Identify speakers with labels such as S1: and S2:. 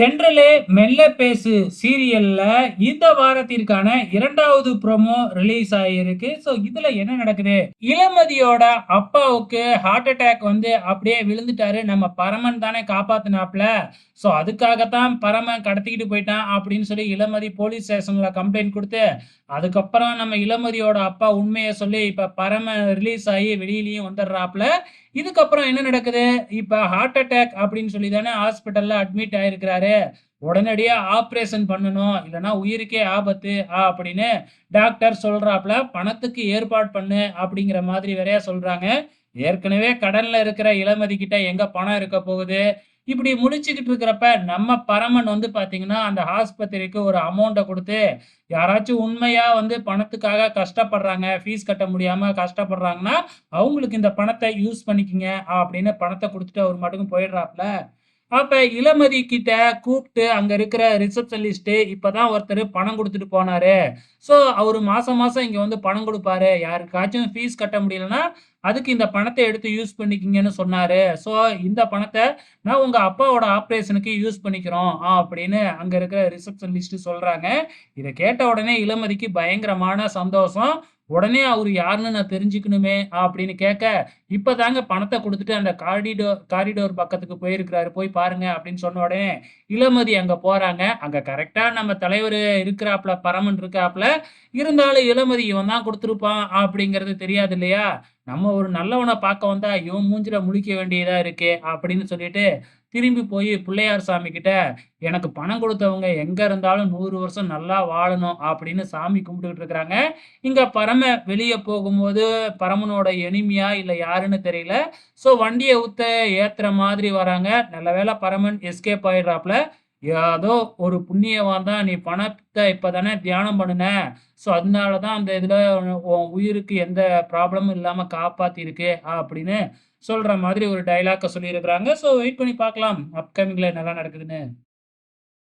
S1: தென்றலே மெல்ல பேசு சீரியல்ல இந்த வாரத்திற்கான 2வது ப்ரோமோ ரிலீஸ் ஆகியிருக்கு. ஸோ இதுல என்ன நடக்குது? இளமதியோட அப்பாவுக்கு ஹார்ட் அட்டாக் வந்து அப்படியே விழுந்துட்டாரு. நம்ம பரமன் தானே காப்பாத்துனாப்ல. ஸோ அதுக்காகத்தான் பரமன் கடத்திக்கிட்டு போயிட்டான் அப்படின்னு சொல்லி இளமதி போலீஸ் ஸ்டேஷன்ல கம்ப்ளைண்ட் குடுத்து, அதுக்கப்புறம் நம்ம இளமதியோட அப்பா உண்மைய சொல்லி இப்ப பரமன் ரிலீஸ் ஆகி வெளியிலயும் வந்துடுறாப்ல. இதுக்கப்புறம் என்ன நடக்குது? இப்ப ஹார்ட் அட்டாக் அப்படின்னு சொல்லி தானே ஹாஸ்பிட்டல்ல அட்மிட் ஆயிருக்கிறாரு. உடனடியா ஆப்பரேஷன் பண்ணணும். இல்லன்னா உயிருக்கே ஆபத்து அப்படின்னு டாக்டர் சொல்றாப்ல. பணத்துக்கு ஏற்பாடு பண்ணு அப்படிங்கிற மாதிரி வேறயா சொல்றாங்க. ஏற்கனவே கடன்ல இருக்கிற இளமதி கிட்ட எங்க பணம் இருக்க போகுது? இப்படி முழிச்சுக்கிட்டு இருக்கிறப்ப, நம்ம பரமன் வந்து பாத்தீங்கன்னா, அந்த ஆஸ்பத்திரிக்கு ஒரு அமௌண்ட்ட குடுத்து, யாராச்சும் உண்மையா வந்து பணத்துக்காக கஷ்டப்படுறாங்க, ஃபீஸ் கட்ட முடியாம கஷ்டப்படுறாங்கன்னா, அவங்களுக்கு இந்த பணத்த யூஸ் பண்ணிக்கங்க அப்படின்னு பணத்த குடுத்துட்டு அவரு பாட்டுக்கு போயிடுறாப்ல. அப்ப இளமதி கிட்ட கூப்ட்டு அங்க இருக்கிற ரிசப்ஷனிஸ்ட் இப்பதான் ஒருத்தரு பணம் குடுத்துட்டு போனாரு. சோ, அவரு மாசம் மாசம் இங்க வந்து பணம் குடுப்பாரு. யாருக்காச்சும் ஃபீஸ் கட்ட முடியலன்னா, அதுக்கு இந்த பணத்த எடுத்து யூஸ் பண்ணிக்கங்கன்னு சொன்னாரு. சோ, இந்த பணத்த நான் உங்க அப்பாவோட ஆப்பரேஷனுக்கு யூஸ் பண்ணிக்கிறோம். அப்படின்னு அங்க இருக்கிற ரிசப்ஷனிஸ்ட் சொல்றாங்க. இத கேட்ட உடனே இளமதிக்கு பயங்கரமான சந்தோஷம். உடனே அவரு யாருன்னு நான் தெரிஞ்சுக்கணுமே அப்படின்னு கேட்க, இப்பதாங்க பணத்த குடுத்துட்டு அந்த காரிடோர் பக்கத்துக்கு போயிருக்கிறாரு. போய் பாருங்க அப்படின்னு சொன்ன உடனே, இளமதி அங்க போறாங்க. அங்க கரெக்ட்டா நம்ம தலைவரு இருக்கிறாப்ல, பரமன் இருக்காப்ல. இருந்தாலும் இளமதி இவன் தான் குடுத்திருப்பான் அப்படிங்கிறது தெரியாது இல்லையா? நம்ம ஒரு நல்லவன பார்க்க வந்தா, இவன் மூஞ்சில முழிக்க வேண்டியதா இருக்கே அப்படின்னு சொல்லிட்டு, திரும்பி போய் பிள்ளையார் சாமி கிட்ட, எனக்கு பணம் குடுத்தவங்க எங்க இருந்தாலும் 100 வருஷம் நல்லா வாழணும் அப்படின்னு சாமி கும்பிட்டுட்டு இருக்கிறாங்க. இங்க பரம வெளிய போகும்போது, பரமனோட எனிமியா இல்ல யாருன்னு தெரியல. ஸோ வண்டிய ஏத்துற மாதிரி வராங்க. நல்ல வேளை பரமன் எஸ்கேப் ஆயிடுறாப்ல. ஏதோ ஒரு புண்ணியவான் தான், நீ பணத்த இப்ப தானே தியானம் பண்ணுன. ஸோ அதனால தான் அந்த இதுல உன் உயிருக்கு எந்த ப்ராப்ளமும் இல்லாம காப்பாத்தியிருக்கு அப்படின்னு சொல்ற மாதிரி ஒரு டயலாக்க சொல்லியிருக்கிறாங்க. ஸோ வெயிட் பண்ணி பார்க்கலாம். அப்கமிங்ல என்னலாம் நடக்குதுன்னு.